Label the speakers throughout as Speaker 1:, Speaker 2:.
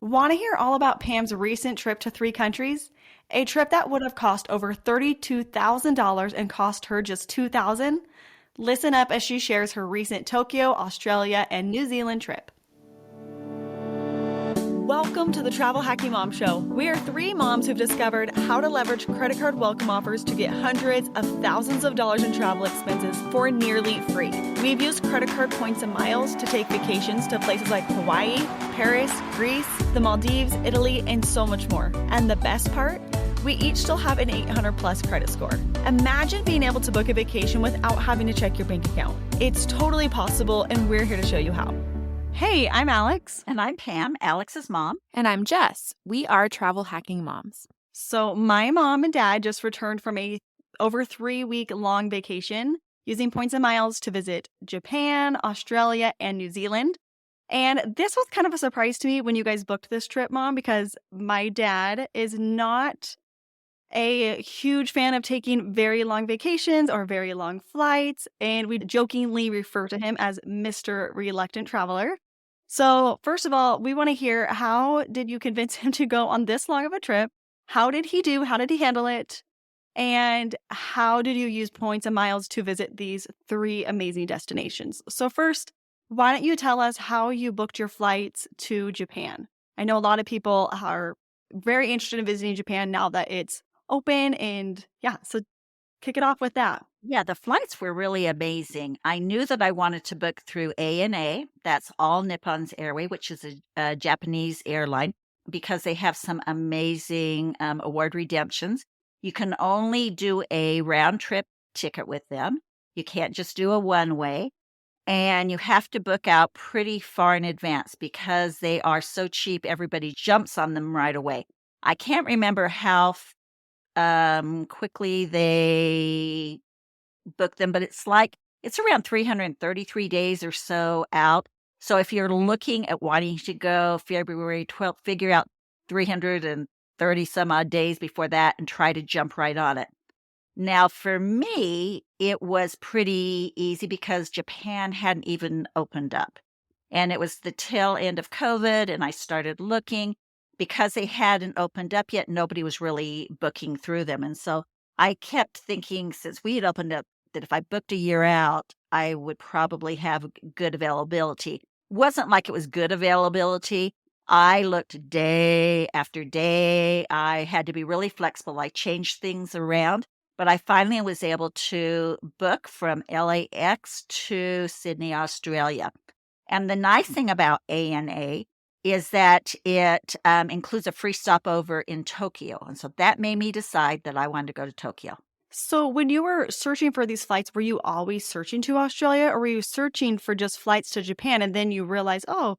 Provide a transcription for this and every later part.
Speaker 1: Want to hear all about Pam's recent trip to three countries? A trip that would have cost over $32,000 and cost her just $2,000? Listen up as she shares her recent Tokyo, Australia, and New Zealand trip. Welcome to the Travel Hacking Mom Show. We are three moms who've discovered how to leverage credit card welcome offers to get hundreds of thousands of dollars in travel expenses for nearly free. We've used credit card points and miles to take vacations to places like Hawaii, Paris, Greece, the Maldives, Italy, and so much more. And the best part? We each still have an 800 plus credit score. Imagine being able to book a vacation without having to check your bank account. It's totally possible, and we're here to show you how. Hey, I'm Alex.
Speaker 2: And I'm Pam, Alex's mom.
Speaker 3: And I'm Jess. We are travel hacking moms.
Speaker 1: So my mom and dad just returned from a over 3-week long vacation using points and miles to visit Japan, Australia, and New Zealand. And this was kind of a surprise to me when you guys booked this trip, Mom, because my dad is not a huge fan of taking very long vacations or very long flights, and we jokingly refer to him as Mr. Reluctant Traveler. So first of all, we want to hear, how did you convince him to go on this long of a trip? How did he do? How did he handle it? And how did you use points and miles to visit these three amazing destinations? So first, why don't you tell us how you booked your flights to Japan? I know a lot of people are very interested in visiting Japan now that it's open, and yeah, so kick it off with that.
Speaker 2: Yeah, the flights were really amazing. I knew that I wanted to book through ANA, that's All Nippon's Airway, which is a Japanese airline, because they have some amazing award redemptions. You can only do a round trip ticket with them. You can't just do a one-way. And you have to book out pretty far in advance because they are so cheap, everybody jumps on them right away. I can't remember how quickly they book them, but it's around 333 days or so out. So if you're looking at wanting to go February 12th, figure out 330 some odd days before that and try to jump right on it. Now, for me, it was pretty easy because Japan hadn't even opened up. And it was the tail end of COVID, and I started looking. Because they hadn't opened up yet, nobody was really booking through them. And so I kept thinking, since we had opened up, that if I booked a year out, I would probably have good availability. Wasn't like it was good availability. I looked day after day. I had to be really flexible. I changed things around, but I finally was able to book from LAX to Sydney, Australia. And the nice thing about ANA is that it includes a free stopover in Tokyo. And so that made me decide that I wanted to go to Tokyo.
Speaker 1: So when you were searching for these flights, were you always searching to Australia, or were you searching for just flights to Japan and then you realized, oh,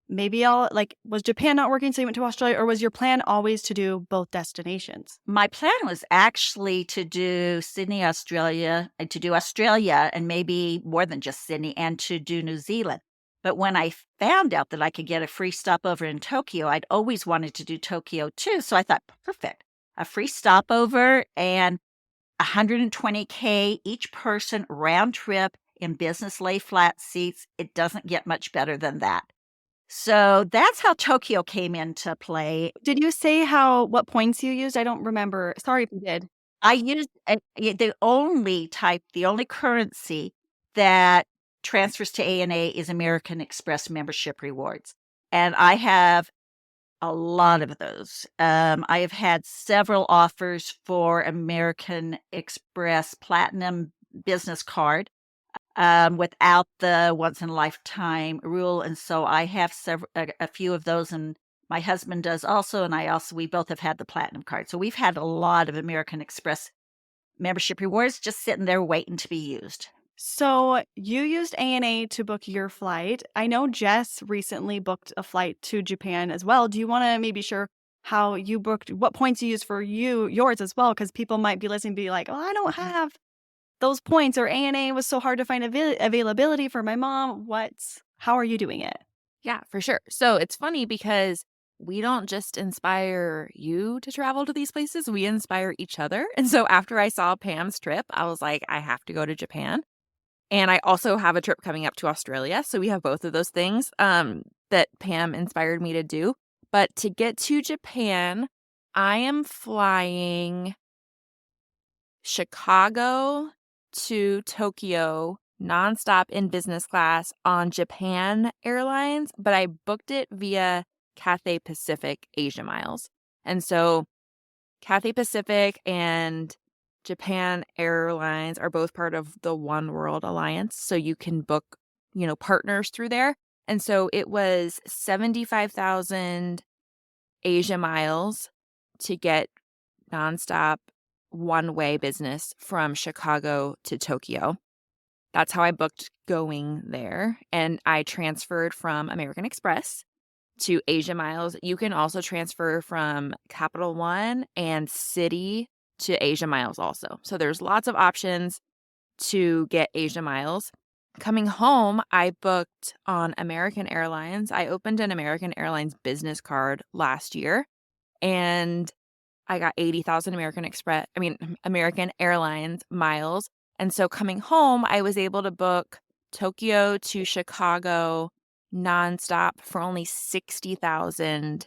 Speaker 1: maybe was Japan not working, so you went to Australia, or was your plan always to do both destinations?
Speaker 2: My plan was actually to do Sydney, Australia, and to do Australia, and maybe more than just Sydney, and to do New Zealand. But when I found out that I could get a free stopover in Tokyo, I'd always wanted to do Tokyo too. So I thought, perfect, a free stopover and $120K each person round trip in business lay flat seats. It doesn't get much better than that. So that's how Tokyo came into play.
Speaker 1: Did you say what points you used? I don't remember. Sorry if you did.
Speaker 2: I used the only currency that transfers to ANA is American Express membership rewards. And I have a lot of those. I have had several offers for American Express Platinum business card without the once in a lifetime rule. And so I have a few of those, and my husband does also. And we both have had the Platinum card. So we've had a lot of American Express membership rewards just sitting there waiting to be used.
Speaker 1: So you used ANA to book your flight. I know Jess recently booked a flight to Japan as well. Do you want to maybe share how you booked, what points you used for yours as well? Because people might be listening and be like, oh, I don't have those points, or ANA was so hard to find availability for my mom. How are you doing it?
Speaker 3: Yeah, for sure. So it's funny because we don't just inspire you to travel to these places, we inspire each other. And so after I saw Pam's trip, I was like, I have to go to Japan. And I also have a trip coming up to Australia. So we have both of those things that Pam inspired me to do. But to get to Japan, I am flying Chicago to Tokyo nonstop in business class on Japan Airlines, but I booked it via Cathay Pacific Asia Miles. And so Cathay Pacific and Japan Airlines are both part of the One World Alliance, so you can book, partners through there. And so it was 75,000 Asia miles to get nonstop one-way business from Chicago to Tokyo. That's how I booked going there, and I transferred from American Express to Asia Miles. You can also transfer from Capital One and Citi to Asia Miles also. So there's lots of options to get Asia Miles. Coming home, I booked on American Airlines. I opened an American Airlines business card last year, and I got 80,000 American Airlines miles. And so coming home, I was able to book Tokyo to Chicago nonstop for only 60,000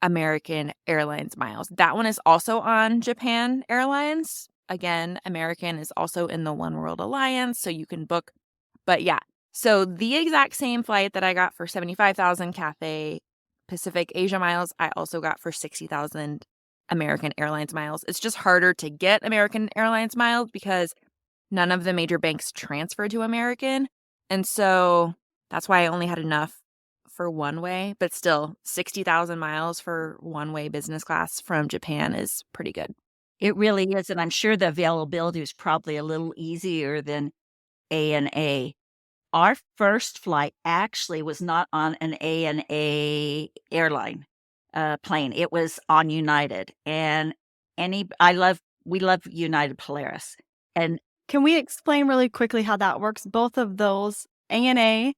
Speaker 3: American Airlines miles. That one is also on Japan Airlines. Again, American is also in the One World Alliance, so you can book. But yeah, so the exact same flight that I got for 75,000 Cathay Pacific Asia miles, I also got for 60,000 American Airlines miles. It's just harder to get American Airlines miles because none of the major banks transfer to American. And so that's why I only had enough for one way, but still 60,000 miles for one way business class from Japan is pretty good.
Speaker 2: It really is, and I'm sure the availability is probably a little easier than ANA. Our first flight actually was not on an ANA airline plane. It was on United, and we love United Polaris. And
Speaker 1: Can we explain really quickly how that works? Both of those, ANA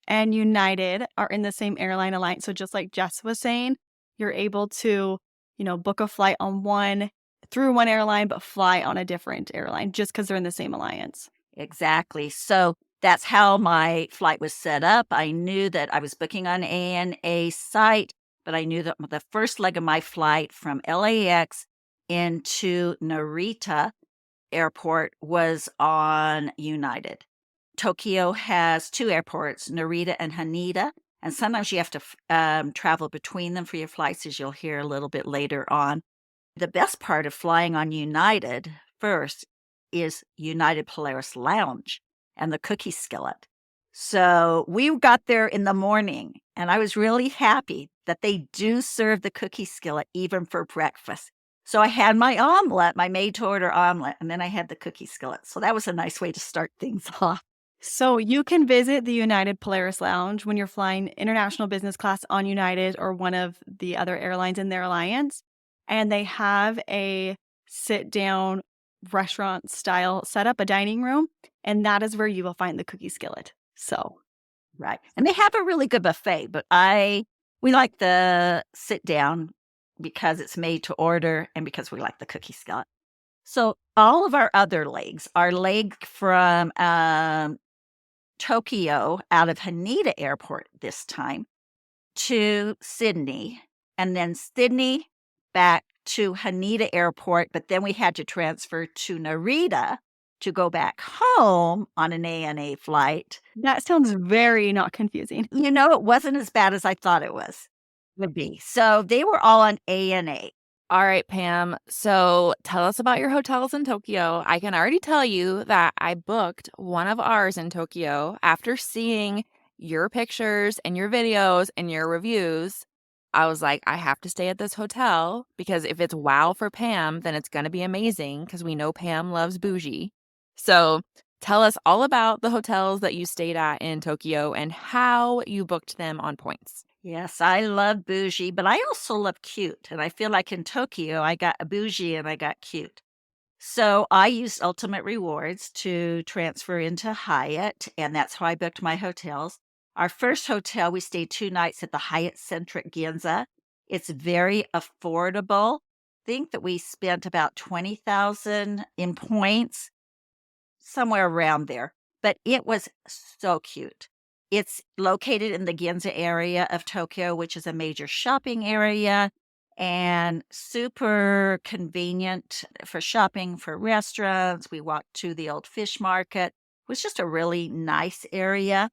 Speaker 1: and United, are in the same airline alliance. So just like Jess was saying, you're able to, book a flight on through one airline, but fly on a different airline just because they're in the same alliance.
Speaker 2: exactly. So that's how my flight was set up. I knew that I was booking on ANA site, but I knew that the first leg of my flight from LAX into Narita Airport was on United. Tokyo has two airports, Narita and Haneda, and sometimes you have to travel between them for your flights, as you'll hear a little bit later on. The best part of flying on United first is United Polaris Lounge and the cookie skillet. So we got there in the morning, and I was really happy that they do serve the cookie skillet even for breakfast. So I had my omelet, my made-to-order omelet, and then I had the cookie skillet. So that was a nice way to start things off.
Speaker 1: So you can visit the United Polaris Lounge when you're flying international business class on United or one of the other airlines in their alliance. And they have a sit-down restaurant style setup, a dining room. And that is where you will find the cookie skillet. So,
Speaker 2: Right. And they have a really good buffet, but we like the sit down because it's made to order and because we like the cookie skillet. So all of our other legs, our leg from Tokyo out of Haneda Airport this time to Sydney, and then Sydney back to Haneda Airport, but then we had to transfer to Narita to go back home on an ANA flight.
Speaker 1: that sounds very not confusing.
Speaker 2: It wasn't as bad as I thought it would be. So they were all on ANA.
Speaker 3: All right, Pam. So tell us about your hotels in Tokyo. I can already tell you that I booked one of ours in Tokyo after seeing your pictures and your videos and your reviews. I was like, I have to stay at this hotel because if it's wow for Pam, then it's going to be amazing because we know Pam loves bougie. So tell us all about the hotels that you stayed at in Tokyo and how you booked them on points.
Speaker 2: Yes, I love bougie, but I also love cute. And I feel like in Tokyo, I got a bougie and I got cute. So I used Ultimate Rewards to transfer into Hyatt, and that's how I booked my hotels. Our first hotel, we stayed 2 nights at the Hyatt Centric Ginza. It's very affordable. I think that we spent about 20,000 in points, somewhere around there. But it was so cute. It's located in the Ginza area of Tokyo, which is a major shopping area and super convenient for shopping, for restaurants. We walked to the old fish market. It was just a really nice area.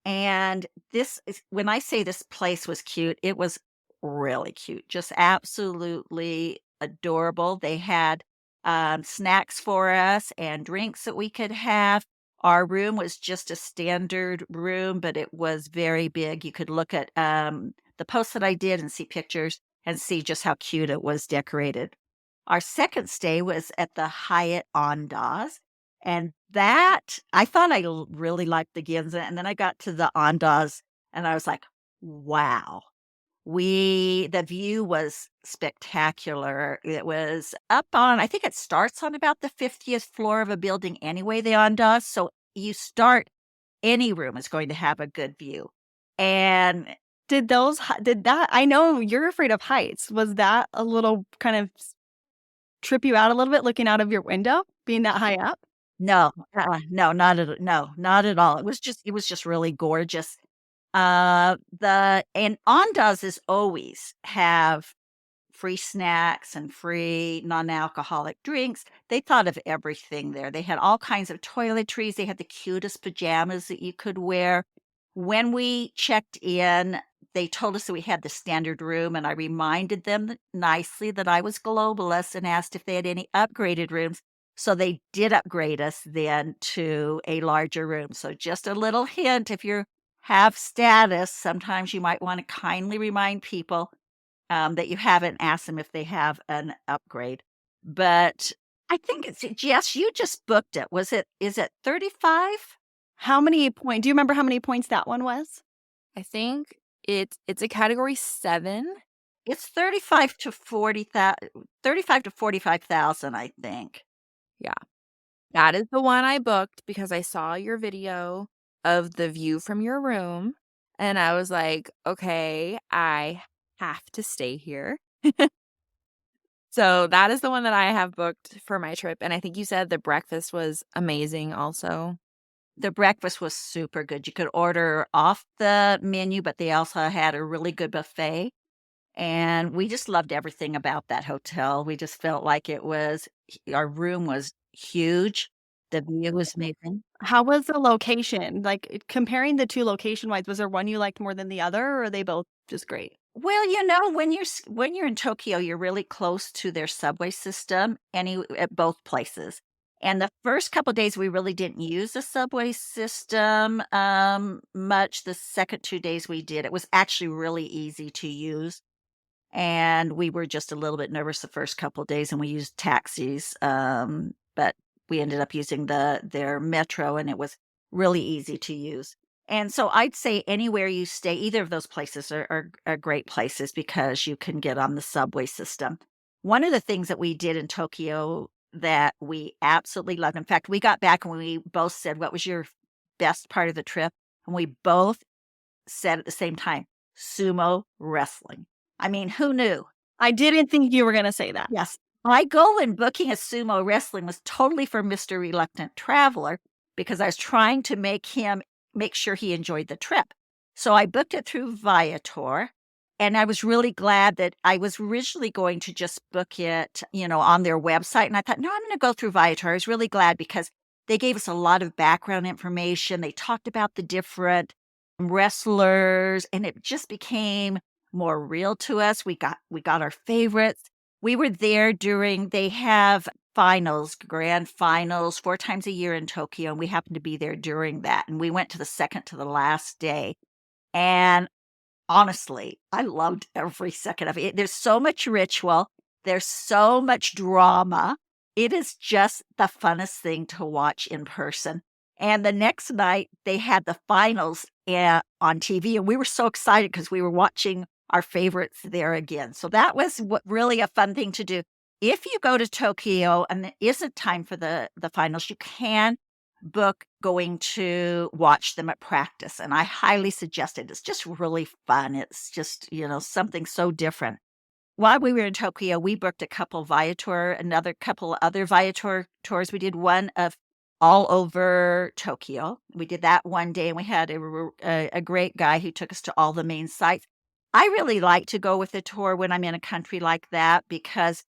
Speaker 2: And this is when I say this place was cute, it was really cute, just absolutely adorable. They had snacks for us and drinks that we could have. Our room was just a standard room, but it was very big. You could look at the posts that I did and see pictures and see just how cute it was decorated. Our second stay was at the Hyatt Andaz, and that I thought really liked the Ginza, and then I got to the Andaz, and I was like, "Wow." The view was spectacular. It was up on I think it starts on about the 50th floor of a building anyway, the Andaz, so you start any room is going to have a good view, and
Speaker 1: Did that I know you're afraid of heights. Was that a little kind of trip you out a little bit looking out of your window, being that high up?
Speaker 2: no, no, no, not at all. It was just really gorgeous. The and Andazes always have free snacks and free non-alcoholic drinks. They thought of everything there. They had all kinds of toiletries. They had the cutest pajamas that you could wear. When we checked in, they told us that we had the standard room, and I reminded them nicely that I was globalist and asked if they had any upgraded rooms. So they did upgrade us then to a larger room. So just a little hint, if you have status, sometimes you might want to kindly remind people that you haven't asked them if they have an upgrade. But I think it's Jess, you just booked it. Is it 35?
Speaker 1: Do you remember how many points that one was?
Speaker 3: I think it's a category 7.
Speaker 2: It's 35 to 45,000, I think.
Speaker 3: Yeah. That is the one I booked because I saw your video of the view from your room, and I was like, "Okay, I have to stay here." So, that is the one that I have booked for my trip, and I think you said the breakfast was amazing also.
Speaker 2: The breakfast was super good. You could order off the menu, but they also had a really good buffet. And we just loved everything about that hotel. We just felt like our room was huge. The view was amazing.
Speaker 1: How was the location? Like, comparing the 2 location-wise, was there one you liked more than the other, or are they both just great?
Speaker 2: Well, when you're in Tokyo, you're really close to their subway system at both places. And the first couple days, we really didn't use the subway system much. The second 2 days we did. It was actually really easy to use. And we were just a little bit nervous the first couple days, and we used taxis, but we ended up using their metro, and it was really easy to use. And so I'd say anywhere you stay, either of those places are great places because you can get on the subway system. One of the things that we did in Tokyo that we absolutely loved, in fact, we got back and we both said, "What was your best part of the trip?" And we both said at the same time, "Sumo wrestling." I mean, who knew?
Speaker 1: I didn't think you were gonna say that.
Speaker 2: Yes. My goal in booking a sumo wrestling was totally for Mr. Reluctant Traveler because I was trying to make sure he enjoyed the trip. So I booked it through Viator, and I was really glad that I was originally going to just book it, on their website. And I thought, no, I'm going to go through Viator. I was really glad because they gave us a lot of background information. They talked about the different wrestlers, and it just became more real to us. We got our favorites. We were there they have grand finals 4 times a year in Tokyo, and we happened to be there during that. And we went to the second to the last day. And honestly, I loved every second of it. There's so much ritual. There's so much drama. It is just the funnest thing to watch in person. And the next night, they had the finals on TV, and we were so excited because we were watching our favorites there again. So that was really a fun thing to do. If you go to Tokyo and it isn't time for the finals, you can book going to watch them at practice. And I highly suggest it. It's just really fun. It's just, something so different. While we were in Tokyo, we booked another couple other Viator tours. We did one of all over Tokyo. We did that one day, and we had a great guy who took us to all the main sites. I really like to go with a tour when I'm in a country like that because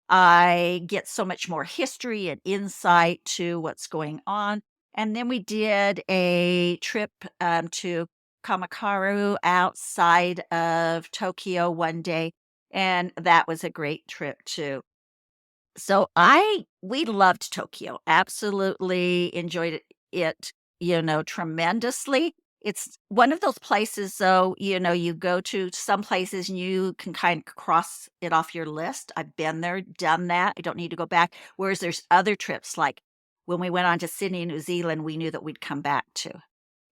Speaker 2: I get so much more history and insight to what's going on. And then we did a trip to Kamakaru outside of Tokyo one day, and that was a great trip too. So we loved Tokyo, absolutely enjoyed it, tremendously. It's one of those places, though, you go to some places and you can kind of cross it off your list. I've been there, done that. I don't need to go back. Whereas there's other trips, like when we went on to Sydney, New Zealand, we knew that we'd come back to.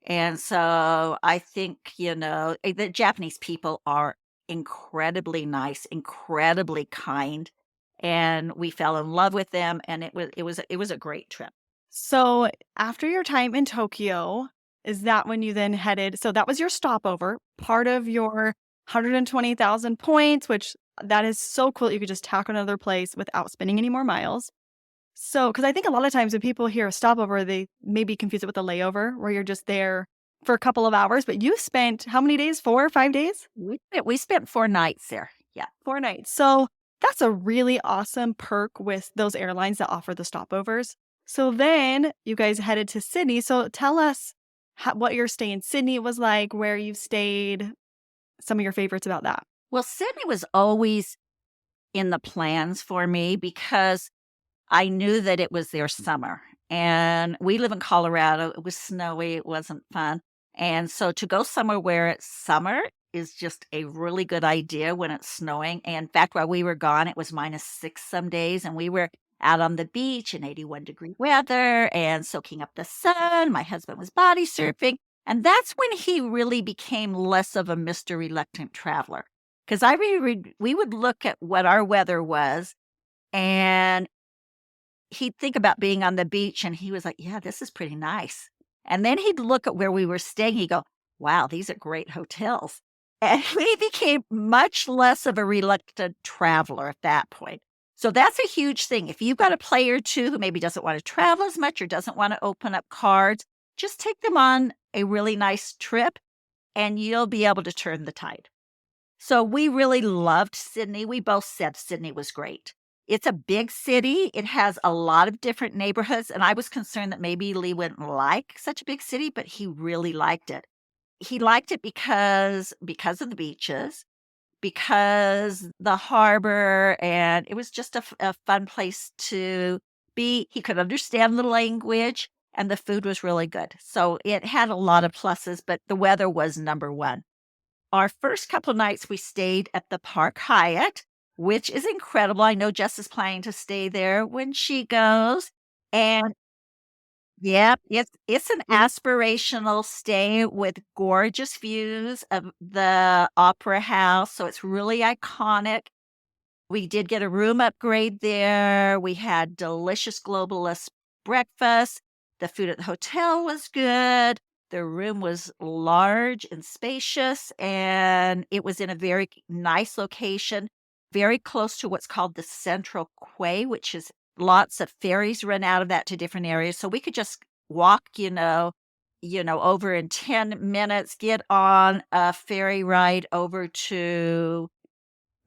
Speaker 2: And so I think, the Japanese people are incredibly nice, incredibly kind, and we fell in love with them, and it was a great trip.
Speaker 1: So after your time in Tokyo, is that when you then headed? So that was your stopover, part of your 120,000 points, which that is so cool that you could just tack on another place without spending any more miles. So, because I think a lot of times when people hear a stopover, they maybe confuse it with a layover where you're just there for a couple of hours, but you spent how many days? 4 or 5 days?
Speaker 2: We spent 4 nights there. Yeah.
Speaker 1: 4 nights. So that's a really awesome perk with those airlines that offer the stopovers. So then you guys headed to Sydney. So tell us what your stay in Sydney was like, where you've stayed, some of your favorites about that.
Speaker 2: Well, Sydney was always in the plans for me because I knew that it was their summer, and we live in Colorado. It was snowy, it wasn't fun, and so to go somewhere where it's summer is just a really good idea when it's snowing, and in fact, while we were gone, it was -6 some days, and we were out on the beach in 81-degree weather and soaking up the sun. My husband was body surfing, and that's when he really became less of a Mr. Reluctant Traveler, 'cause we would look at what our weather was, and he'd think about being on the beach and he was like, "Yeah, this is pretty nice." And then he'd look at where we were staying, he'd go, "Wow, these are great hotels." And he became much less of a reluctant traveler at that point. So that's a huge thing. If you've got a player or two who maybe doesn't want to travel as much or doesn't want to open up cards, just take them on a really nice trip and you'll be able to turn the tide. So we really loved Sydney. We both said Sydney was great. It's a big city. It has a lot of different neighborhoods, and I was concerned that maybe Lee wouldn't like such a big city, but he really liked it. He liked it because of the beaches, because the harbor, and it was just a fun place to be. He could understand the language, and the food was really good. So it had a lot of pluses, but the weather was number one. Our first couple of nights, we stayed at the Park Hyatt, which is incredible. I know Jess is planning to stay there when she goes, and yep, it's an aspirational stay with gorgeous views of the Opera House, so it's really iconic. We did get a room upgrade there. We had delicious globalist breakfast. The food at the hotel was good. The room was large and spacious, and it was in a very nice location, very close to what's called the Central Quay, which is lots of ferries run out of that to different areas. So we could just walk, over in 10 minutes, get on a ferry ride over to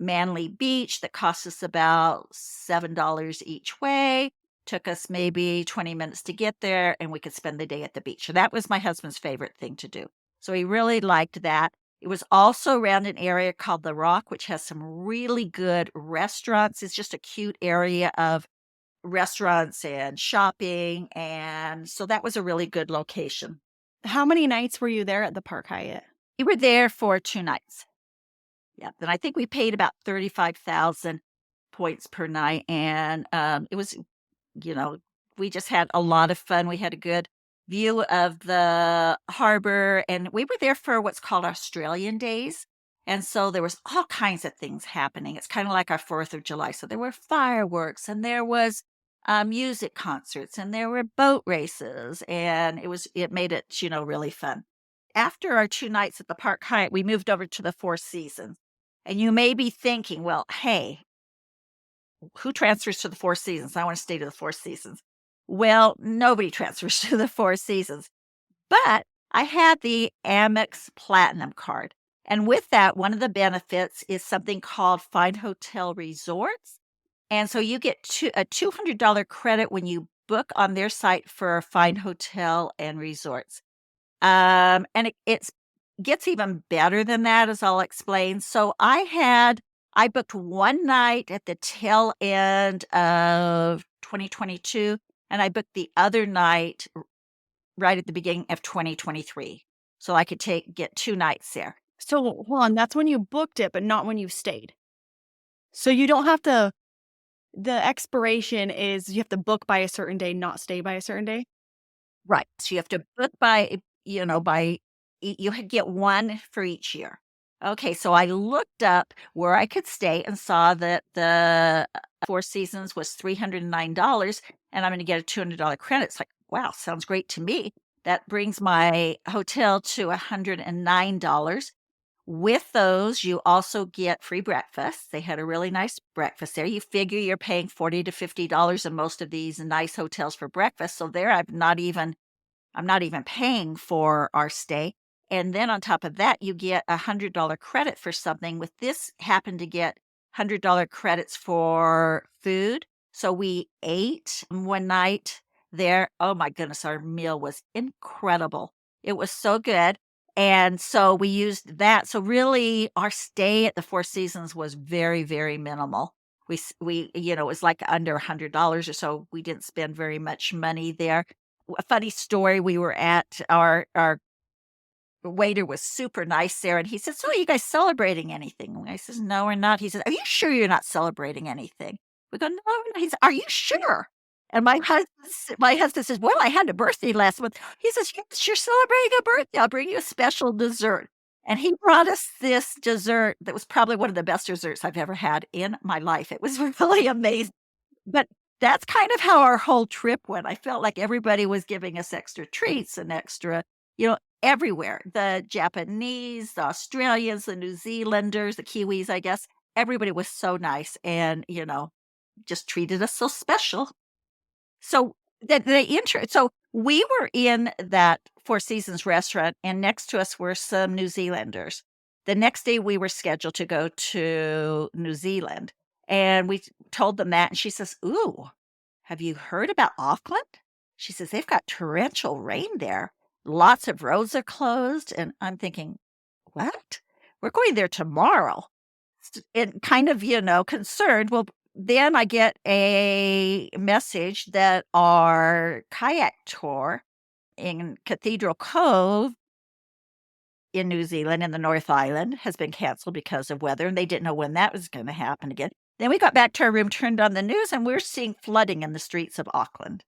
Speaker 2: Manly Beach that cost us about $7 each way. Took us maybe 20 minutes to get there, and we could spend the day at the beach. So that was my husband's favorite thing to do. So he really liked that. It was also around an area called The Rock, which has some really good restaurants. It's just a cute area of restaurants and shopping. And so that was a really good location.
Speaker 1: How many nights were you there at the Park Hyatt?
Speaker 2: We were there for 2 nights. Yeah, and I think we paid about 35,000 points per night, and, it was we just had a lot of fun. We had a good view of the harbor, and we were there for what's called Australian Days, and so there was all kinds of things happening. It's kinda like our 4th of July, so there were fireworks, and there was, music concerts, and there were boat races, and it made it, really fun. After our 2 nights at the Park Hyatt, we moved over to the Four Seasons, and you may be thinking, "Well, hey, who transfers to the Four Seasons? I wanna stay to the Four Seasons." Well, nobody transfers to the Four Seasons, but I had the Amex Platinum card. And with that, one of the benefits is something called Find Hotel Resorts. And so you get a $200 credit when you book on their site for Find Hotel and Resorts. And it's gets even better than that, as I'll explain. So I booked one night at the tail end of 2022, and I booked the other night right at the beginning of 2023. So I could get 2 nights there.
Speaker 1: So hold on, that's when you booked it, but not when you stayed. So you don't have to. The expiration is you have to book by a certain day, not stay by a certain day?
Speaker 2: Right. So you have to book you get one for each year. Okay, so I looked up where I could stay and saw that the Four Seasons was $309 and I'm going to get a $200 credit. It's like, wow, sounds great to me. That brings my hotel to $109. With those, you also get free breakfast. They had a really nice breakfast there. You figure you're paying $40 to $50 in most of these nice hotels for breakfast. So there I'm not even paying for our stay. And then on top of that, you get a $100 credit for something. With this, happened to get $100 credits for food. So we ate one night there. Oh my goodness, our meal was incredible. It was so good. And so we used that. So really, our stay at the Four Seasons was very, very minimal. It was like under $100 or so. We didn't spend very much money there. A funny story, we were at our waiter was super nice there, and he said, "So are you guys celebrating anything?" And I says, "No, we're not." He said, "Are you sure you're not celebrating anything?" We go, "No, we're not." He said, "Are you sure?" And my husband says, "Well, I had a birthday last month." He says, "Yes, you're celebrating a birthday. I'll bring you a special dessert." And he brought us this dessert that was probably one of the best desserts I've ever had in my life. It was really amazing. But that's kind of how our whole trip went. I felt like everybody was giving us extra treats and extra, everywhere. The Japanese, the Australians, the New Zealanders, the Kiwis, I guess. Everybody was so nice and, just treated us so special. So so we were in that Four Seasons restaurant, and next to us were some New Zealanders. The next day we were scheduled to go to New Zealand, and we told them that, and she says, "Ooh, have you heard about Auckland?" She says, "They've got torrential rain there. Lots of roads are closed." And I'm thinking, "What? We're going there tomorrow." And kind of, concerned. Well, then I get a message that our kayak tour in Cathedral Cove in New Zealand in the North Island has been canceled because of weather, and they didn't know when that was going to happen again. Then we got back to our room, turned on the news, and we're seeing flooding in the streets of Auckland.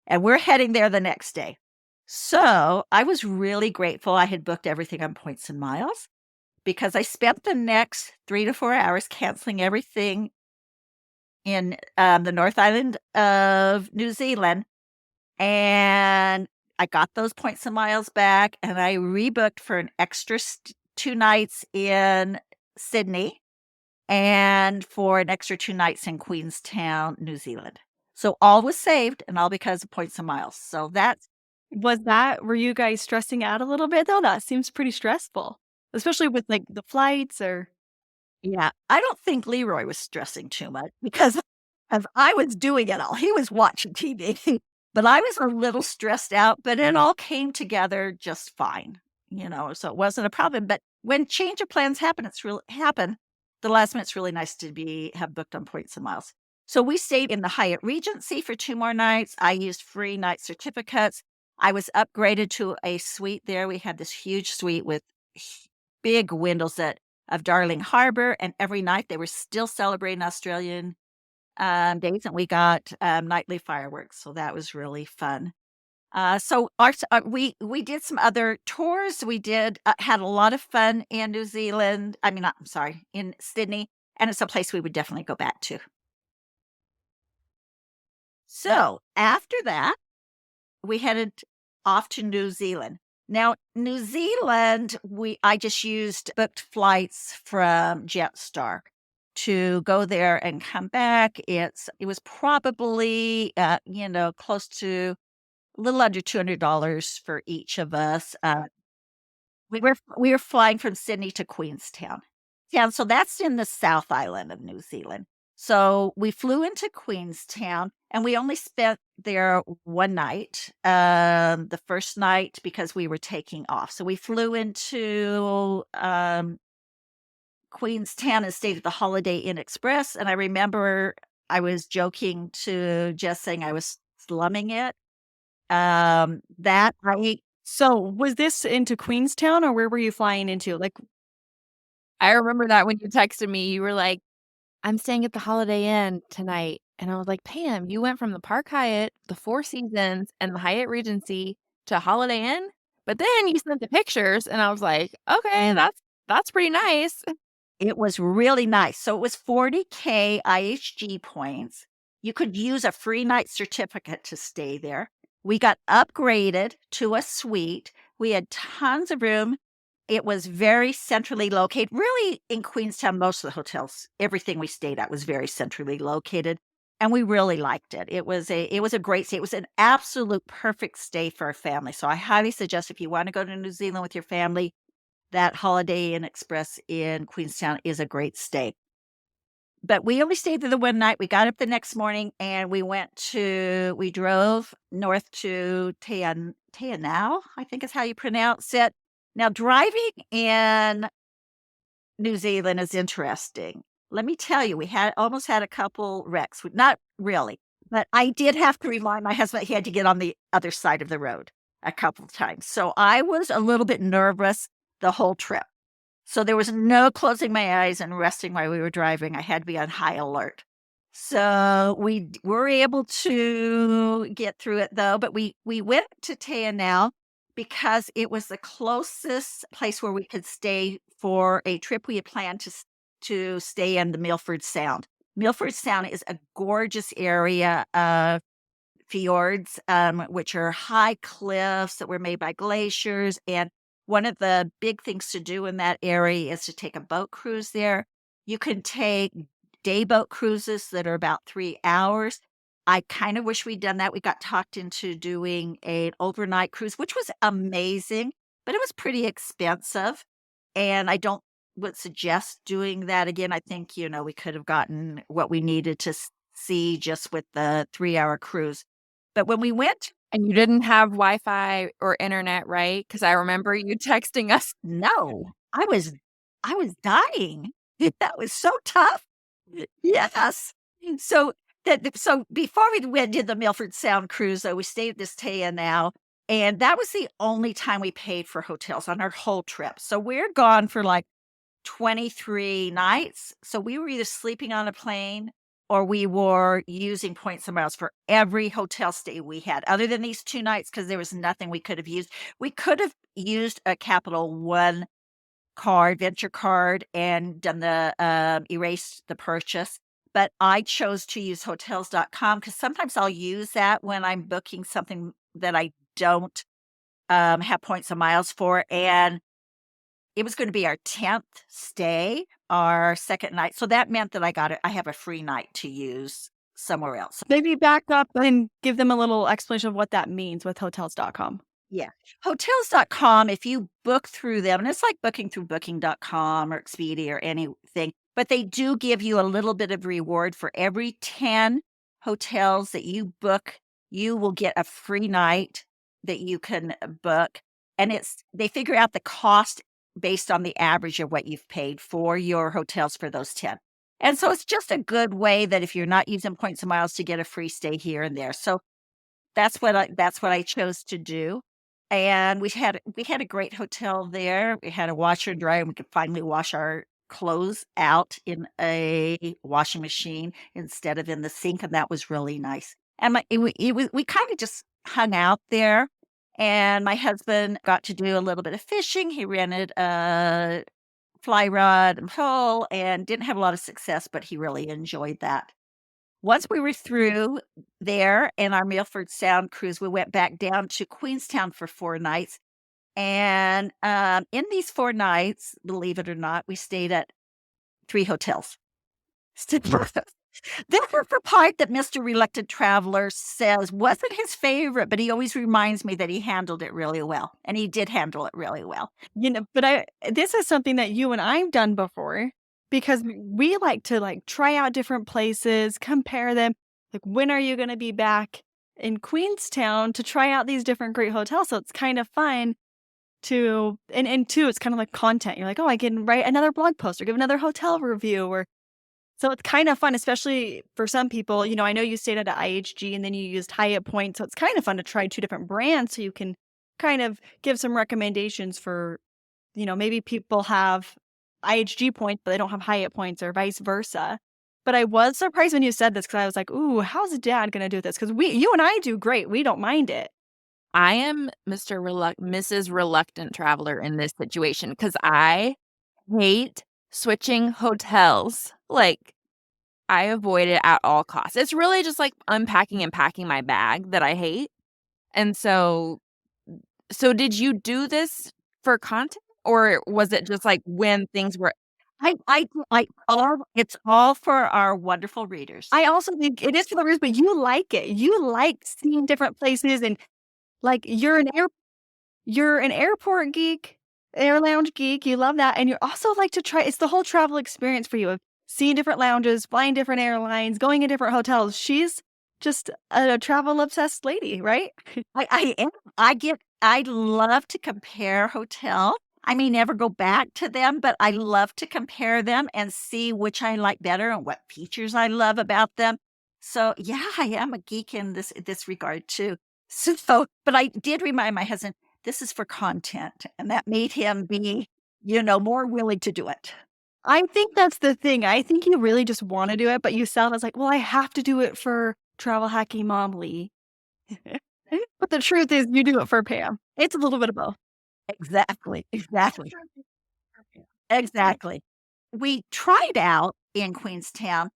Speaker 2: And we're heading there the next day. So I was really grateful I had booked everything on points and miles, because I spent the next 3 to 4 hours canceling everything in the North Island of New Zealand. And I got those points and miles back, and I rebooked for an extra 2 nights in Sydney and for an extra 2 nights in Queenstown, New Zealand. So all was saved, and all because of points and miles. So that's
Speaker 1: Were you guys stressing out a little bit though? That seems pretty stressful, especially with like the flights or.
Speaker 2: yeah. I don't think Leroy was stressing too much because as I was doing it all, he was watching TV, but I was a little stressed out, but it all came together just fine, so it wasn't a problem. But when change of plans happen, the last minute's really nice to have booked on points and miles. So we stayed in the Hyatt Regency for 2 more nights. I used free night certificates. I was upgraded to a suite there. We had this huge suite with big windows of Darling Harbor, and every night they were still celebrating Australian days, and we got nightly fireworks, so that was really fun. So we did some other tours. We had a lot of fun in New Zealand. I mean, I'm sorry, in Sydney, and it's a place we would definitely go back to. So after that, we headed off to New Zealand. Now, New Zealand, I just booked flights from Jetstar to go there and come back. It was probably, close to a little under $200 for each of us. We were flying from Sydney to Queenstown. Yeah, so that's in the South Island of New Zealand. So we flew into Queenstown and we only spent there one night. The first night because we were taking off. So we flew into Queenstown and stayed at the Holiday Inn Express. And I remember I was joking to Jess saying I was slumming it. That I
Speaker 1: So, was this into Queenstown or where were you flying into? Like,
Speaker 3: I remember that when you texted me, you were like, "I'm staying at the Holiday Inn tonight." And I was like, "Pam, you went from the Park Hyatt, the Four Seasons, and the Hyatt Regency to Holiday Inn?" But then you sent the pictures and I was like, "Okay, that's pretty nice."
Speaker 2: It was really nice. So it was 40K IHG points. You could use a free night certificate to stay there. We got upgraded to a suite. We had tons of room. It was very centrally located. Really, in Queenstown, most of the hotels, everything we stayed at was very centrally located, and we really liked it. It was a great stay. It was an absolute perfect stay for a family. So I highly suggest if you want to go to New Zealand with your family, that Holiday Inn Express in Queenstown is a great stay. But we only stayed there the one night. We got up the next morning and we drove north to Teanau, I think is how you pronounce it. Now, driving in New Zealand is interesting. Let me tell you, we had almost had a couple wrecks. Not really, but I did have to remind my husband he had to get on the other side of the road a couple of times. So I was a little bit nervous the whole trip. So there was no closing my eyes and resting while we were driving. I had to be on high alert. So we were able to get through it though, but we went to Teanau because it was the closest place where we could stay for a trip we had planned to stay in the Milford Sound. Milford Sound is a gorgeous area of fjords, which are high cliffs that were made by glaciers. And one of the big things to do in that area is to take a boat cruise there. You can take day boat cruises that are about 3 hours. I kind of wish we'd done that. We got talked into doing an overnight cruise, which was amazing, but it was pretty expensive. And I don't would suggest doing that again. I think, we could have gotten what we needed to see just with the 3-hour cruise. But when we went,
Speaker 3: And you didn't have Wi-Fi or internet, right? Because I remember you texting us.
Speaker 2: no, I was dying. That was so tough. Yes. So before we went did the Milford Sound cruise, though, we stayed at this Now, and that was the only time we paid for hotels on our whole trip. So we're gone for like 23 nights. So we were either sleeping on a plane or we were using points and miles for every hotel stay we had, other than these 2 nights, because there was nothing we could have used. We could have used a Capital One venture card, and done erased the purchase. But I chose to use hotels.com because sometimes I'll use that when I'm booking something that I don't have points and miles for. And it was going to be our 10th stay, our second night. So that meant that I have a free night to use somewhere else.
Speaker 1: maybe back up and give them a little explanation of what that means with hotels.com.
Speaker 2: Yeah. Hotels.com, if you book through them, and it's like booking through booking.com or Expedia or anything, but they do give you a little bit of reward for every 10 hotels that you book. You will get a free night that you can book. And they figure out the cost based on the average of what you've paid for your hotels for those 10. And so it's just a good way that if you're not using points and miles to get a free stay here and there. So that's what I chose to do. And we had a great hotel there. We had a washer and dryer, and we could finally wash our clothes out in a washing machine instead of in the sink, and that was really nice. And we kind of just hung out there, and my husband got to do a little bit of fishing. He rented a fly rod and pole and didn't have a lot of success, but he really enjoyed that. Once we were through there in our Milford Sound cruise, we went back down to Queenstown for 4 nights. And in these 4 nights, believe it or not, we stayed at 3 hotels. This is the part that Mr. Reluctant Traveler says wasn't his favorite, but he always reminds me that he handled it really well, and he did handle it really well.
Speaker 1: But this is something that you and I've done before because we like to like try out different places, compare them. Like, when are you going to be back in Queenstown to try out these different great hotels? So it's kind of fun to, and two, it's kind of like content. You're like, oh, I can write another blog post or give another hotel review, or so it's kind of fun, especially for some people. I know you stayed at a IHG and then you used Hyatt points, so it's kind of fun to try two different brands so you can kind of give some recommendations for, maybe people have IHG points, but they don't have Hyatt points or vice versa. But I was surprised when you said this because I was like, ooh, how's dad going to do this? Because you and I do great. We don't mind it.
Speaker 3: I am Mrs. Reluctant Traveler in this situation because I hate switching hotels. Like, I avoid it at all costs. It's really just like unpacking and packing my bag that I hate. And so did you do this for content, or was it just like when things were
Speaker 2: It's all for our wonderful readers.
Speaker 1: I also think it is for the readers, but you like it. You like seeing different places, and like you're an airport geek, air lounge geek. You love that, and you also like to try. It's the whole travel experience for you of seeing different lounges, flying different airlines, going in different hotels. She's just a travel obsessed lady, right?
Speaker 2: I am. I love to compare hotels. I may never go back to them, but I love to compare them and see which I like better and what features I love about them. So yeah, I am a geek in this regard too. So, but I did remind my husband this is for content, and that made him be, more willing to do it.
Speaker 1: I think that's the thing. I think you really just want to do it, but you sound as like, well, I have to do it for travel hacking mom Lee. But the truth is, you do it for Pam. It's a little bit of both.
Speaker 2: Exactly. Exactly. Exactly. We tried out in Queenstown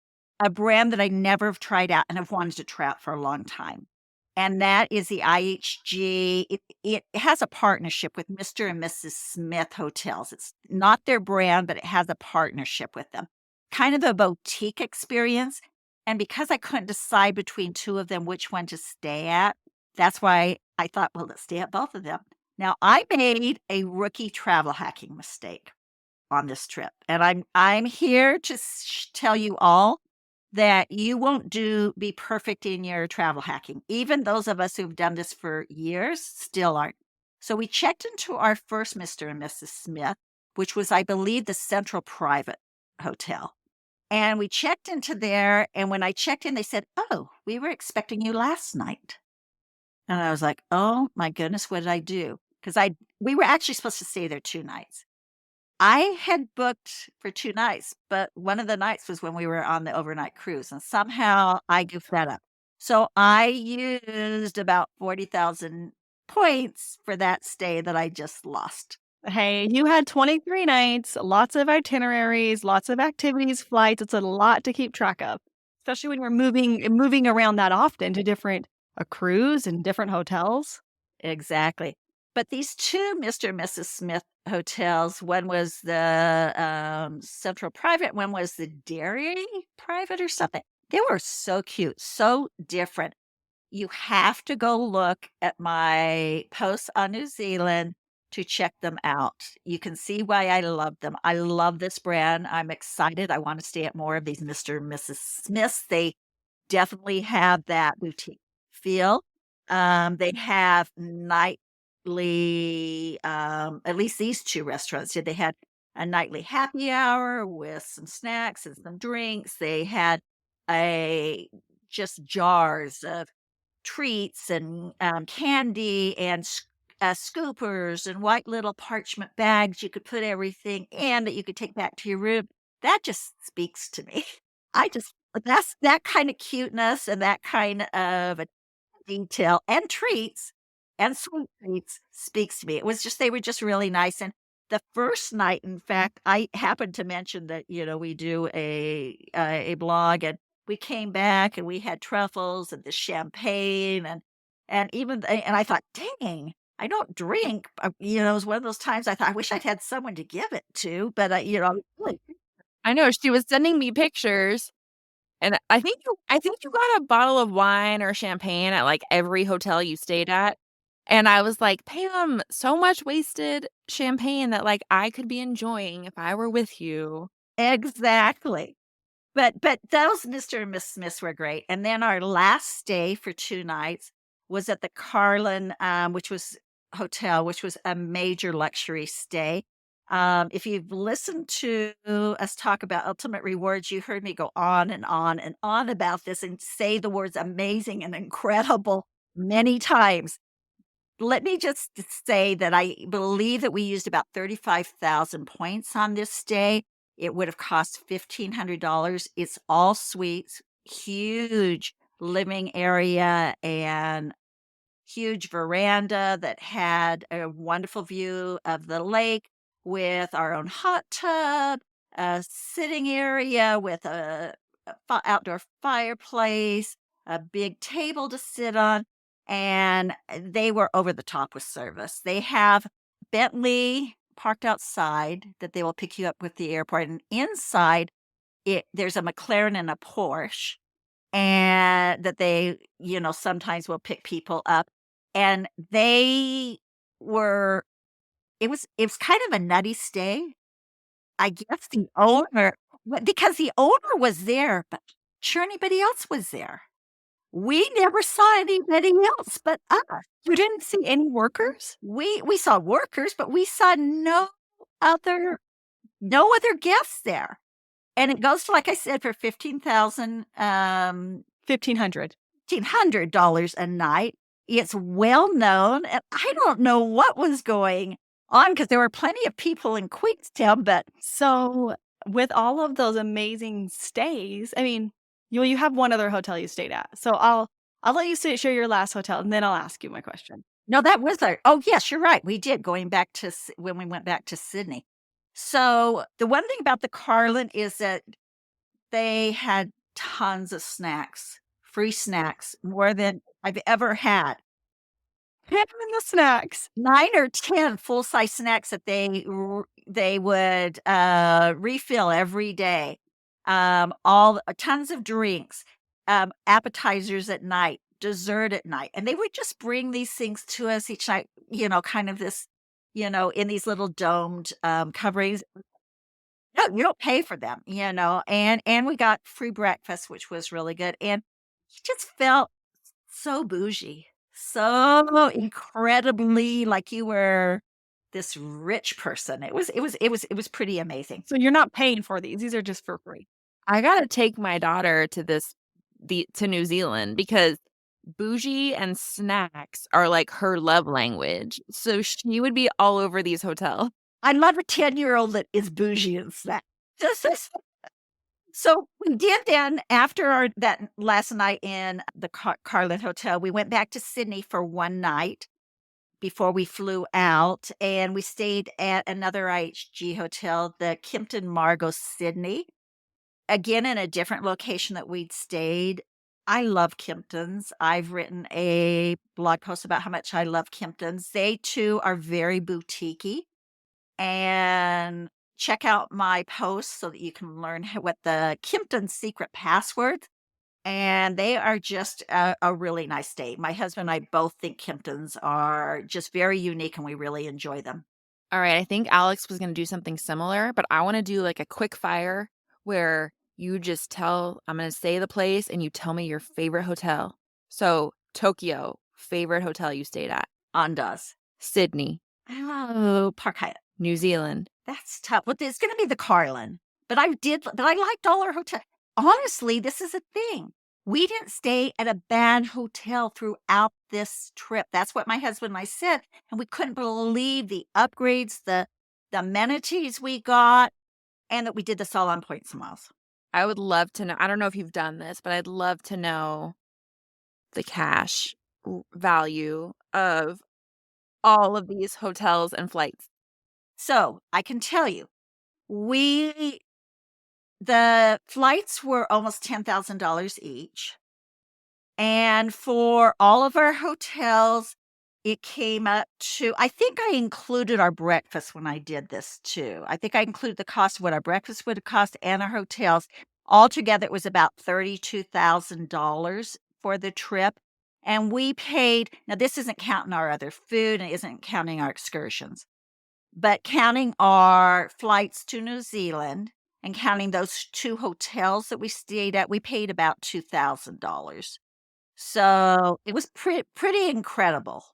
Speaker 2: a brand that I never have tried out and have wanted to try out for a long time. And that is the IHG. It has a partnership with Mr. and Mrs. Smith Hotels. It's not their brand, but it has a partnership with them. Kind of a boutique experience. And because I couldn't decide between two of them which one to stay at, that's why I thought, well, let's stay at both of them. Now, I made a rookie travel hacking mistake on this trip, and I'm here to tell you all that you won't be perfect in your travel hacking. Even those of us who've done this for years still aren't. So we checked into our first Mr. and Mrs. Smith, which was, I believe, the Central Private Hotel. And we checked into there, and when I checked in, they said, "Oh, we were expecting you last night." And I was like, "Oh my goodness, what did I do?" Because we were actually supposed to stay there 2 nights. I had booked for 2 nights, but one of the nights was when we were on the overnight cruise, and somehow I goofed that up. So I used about 40,000 points for that stay that I just lost.
Speaker 1: Hey, you had 23 nights, lots of itineraries, lots of activities, flights. It's a lot to keep track of, especially when we're moving around that often to different a cruise and different hotels.
Speaker 2: Exactly. But these 2 Mr. and Mrs. Smith hotels, one was the, Central Private, one was the Dairy Private or something. They were so cute, so different. You have to go look at my posts on New Zealand to check them out. You can see why I love them. I love this brand. I'm excited. I want to stay at more of these Mr. and Mrs. Smiths. They definitely have that boutique feel. They have nightly, at least these 2 restaurants did. They had a nightly happy hour with some snacks and some drinks. They had a just jars of treats and candy and scoopers and white little parchment bags you could put everything in that you could take back to your room. That just speaks to me. That's that kind of cuteness and that kind of a detail and treats and sweet treats speaks to me. It was just they were just really nice. And the first night, in fact, I happened to mention that, we do a blog, and we came back and we had truffles and the champagne and I thought, dang, I don't drink. It was one of those times I thought I wish I'd had someone to give it to, but really
Speaker 3: I know she was sending me pictures, and I think you got a bottle of wine or champagne at, like, every hotel you stayed at, and I was like, "Pam, so much wasted champagne that, like, I could be enjoying if I were with you."
Speaker 2: Exactly. But those Mr. and Miss Smiths were great, and then our last stay for 2 nights was at the Carlin, which was hotel, which was a major luxury stay. If you've listened to us talk about ultimate rewards, you heard me go on and on and on about this and say the words amazing and incredible many times. Let me just say that I believe that we used about 35,000 points on this stay. It would have cost $1,500. It's all suites, huge living area, and huge veranda that had a wonderful view of the lake with our own hot tub, a sitting area with a outdoor fireplace, a big table to sit on, and they were over the top with service. They have Bentley parked outside that they will pick you up with the airport, and inside there's a McLaren and a Porsche and that they, sometimes will pick people up. And they were it was kind of a nutty stay. I guess the owner because the owner was there, but sure anybody else was there. We never saw anybody else but us.
Speaker 1: You didn't see any workers?
Speaker 2: We saw workers, but we saw other no other guests there. And it goes to, like I said, for 15,000,
Speaker 1: 1,500.
Speaker 2: $1,500 a night. It's well known, and I don't know what was going on because there were plenty of people in Queenstown, but
Speaker 1: So, with all of those amazing stays, I mean, you have one other hotel you stayed at. So I'll let you share your last hotel, and then I'll ask you my question.
Speaker 2: no, that was our oh, yes, you're right, we did going back to when we went back to Sydney. So, the one thing about the Carlin is that they had tons of snacks, free snacks, more than I've ever had.
Speaker 1: Him and the snacks.
Speaker 2: 9 or 10 full-size snacks that they would, refill every day. Tons of drinks, appetizers at night, dessert at night, and they would just bring these things to us each night, kind of this, in these little domed, coverings. No, you don't pay for them, and we got free breakfast, which was really good, and you just felt so bougie, so incredibly like you were this rich person. It was pretty amazing.
Speaker 1: So you're not paying for these. These are just for free.
Speaker 3: I gotta take my daughter to New Zealand because bougie and snacks are, like, her love language, so she would be all over these hotels.
Speaker 2: I love a 10-year-old that is bougie and snack. So we did then after that last night in the Carlin Hotel, we went back to Sydney for one night before we flew out, and we stayed at another IHG hotel, the Kimpton Margot Sydney, again in a different location that we'd stayed. I love Kimptons. I've written a blog post about how much I love Kimptons. They too are very boutiquey, and check out my post so that you can learn what the Kimpton secret passwords. And they are just a really nice stay. My husband and I both think Kimptons are just very unique and we really enjoy them.
Speaker 3: Alright, I think Alex was gonna do something similar, but I wanna do, like, a quick fire where you just I'm gonna say the place and you tell me your favorite hotel. So, Tokyo, favorite hotel you stayed at.
Speaker 2: Andaz.
Speaker 3: Sydney,
Speaker 2: Oh, Park Hyatt.
Speaker 3: New Zealand.
Speaker 2: That's tough. Well, it's going to be the Carlin. But I liked all our hotels. Honestly, this is a thing. We didn't stay at a bad hotel throughout this trip. That's what my husband and I said. And we couldn't believe the upgrades, the amenities we got, and that we did this all on points and miles.
Speaker 3: I would love to know I don't know if you've done this, but I'd love to know the cash value of all of these hotels and flights.
Speaker 2: So I can tell you, the flights were almost $10,000 each. And for all of our hotels, it came up to, I think I included our breakfast when I did this too. I think I included the cost of what our breakfast would have cost and our hotels. Altogether, it was about $32,000 for the trip. And we paid, now this isn't counting our other food and it isn't counting our excursions, but counting our flights to New Zealand and counting those 2 hotels that we stayed at, we paid about $2,000. So it was pretty incredible.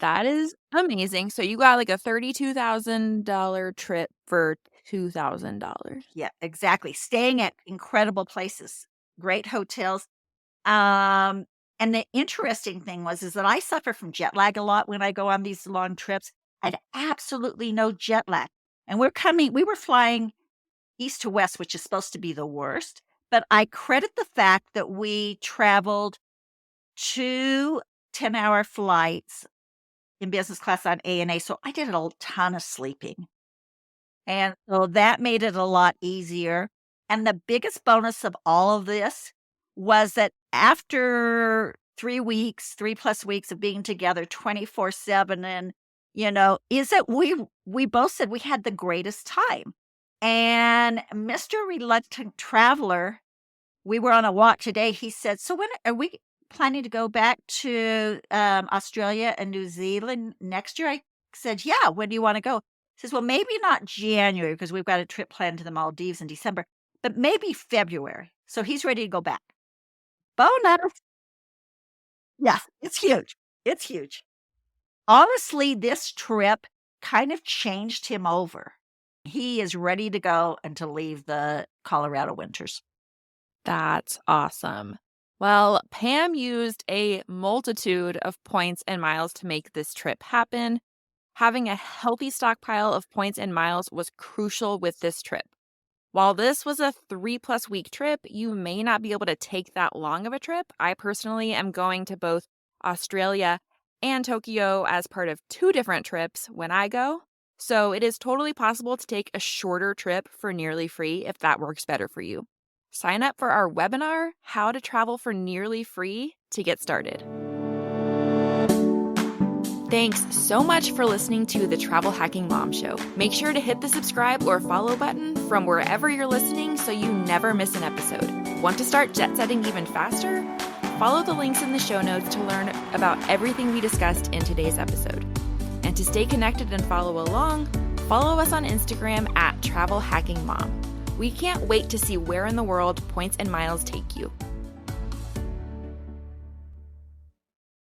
Speaker 3: That is amazing. So you got like a $32,000 trip for $2,000.
Speaker 2: Yeah, exactly. Staying at incredible places, great hotels. Um, and the interesting thing is that I suffer from jet lag a lot when I go on these long trips. I had absolutely no jet lag. And we were flying east to west, which is supposed to be the worst. But I credit the fact that we traveled 2 10-hour flights in business class on ANA. So I did a ton of sleeping. And so that made it a lot easier. And the biggest bonus of all of this was that after 3 weeks, 3+ weeks of being together 24/7 and, is that we both said we had the greatest time. And Mr. Reluctant Traveler, we were on a walk today. He said, "So when are we planning to go back to Australia and New Zealand next year?" I said, "Yeah, when do you want to go?" He says, "Well, maybe not January because we've got a trip planned to the Maldives in December, but maybe February." So he's ready to go back. Bonus. Yeah, it's huge. It's huge. Honestly, this trip kind of changed him over. He is ready to go and to leave the Colorado winters.
Speaker 3: That's awesome. Well, Pam used a multitude of points and miles to make this trip happen. Having a healthy stockpile of points and miles was crucial with this trip. While this was a 3+ week trip, you may not be able to take that long of a trip. I personally am going to both Australia and Tokyo as part of 2 different trips when I go. So it is totally possible to take a shorter trip for nearly free if that works better for you. Sign up for our webinar, How to Travel for Nearly Free, to get started. Thanks so much for listening to the Travel Hacking Mom Show. Make sure to hit the subscribe or follow button from wherever you're listening so you never miss an episode. Want to start jet setting even faster? Follow the links in the show notes to learn about everything we discussed in today's episode. And to stay connected and follow along, follow us on Instagram at Travel Hacking Mom. We can't wait to see where in the world points and miles take you.